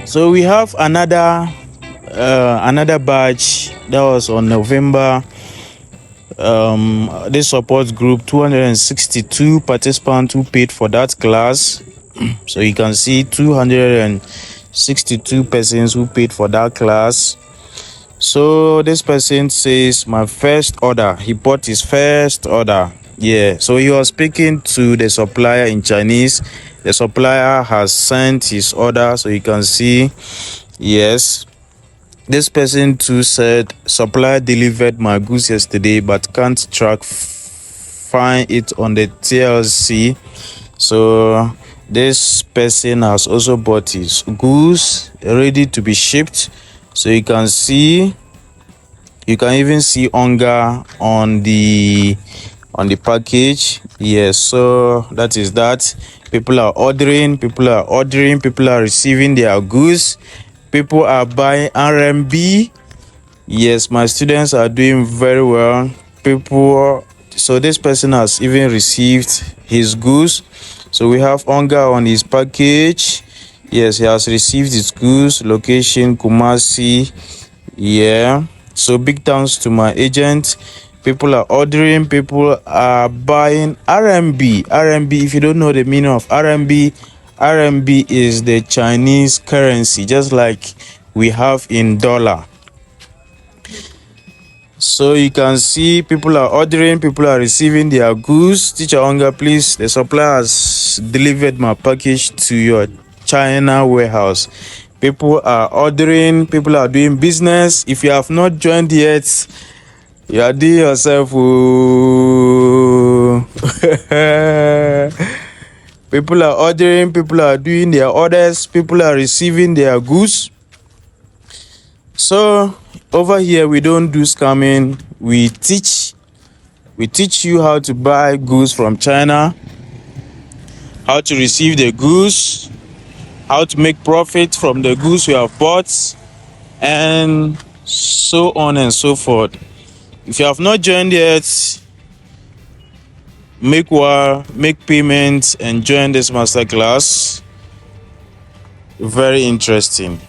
So we have another batch that was on November. This support group, 262 participants who paid for that class. So you can see 262 persons who paid for that class. So this person says, my first order, he bought his first order. Yeah, so he was speaking to the supplier in Chinese. The supplier has sent his order, so you can see, yes. This person too said, supplier delivered my goods yesterday but can't find it on the TLC. So this person has also bought his goods ready to be shipped. So you can see, you can even see Onga on the package. Yes, so that is that. People are ordering, people are receiving their goods. People are buying RMB. Yes, my students are doing very well. So this person has even received his goods. So we have Onga on his package. Yes, he has received his goods. Location Kumasi. Yeah, so big thanks to my agent. People are ordering, people are buying RMB. If you don't know the meaning of RMB is the Chinese currency, just like we have in dollar. So you can see people are ordering, people are receiving their goods. Teacher Onga, please, the supplier has delivered my package to your China warehouse. People are ordering, people are doing business. If you have not joined yet, you are doing yourself. People are ordering, people are doing their orders, people are receiving their goods. So over here we don't do scamming. We teach you how to buy goods from China, how to receive the goods, how to make profit from the goods you have bought, and so on and so forth. If you have not joined yet, make payments and join this masterclass. Very interesting.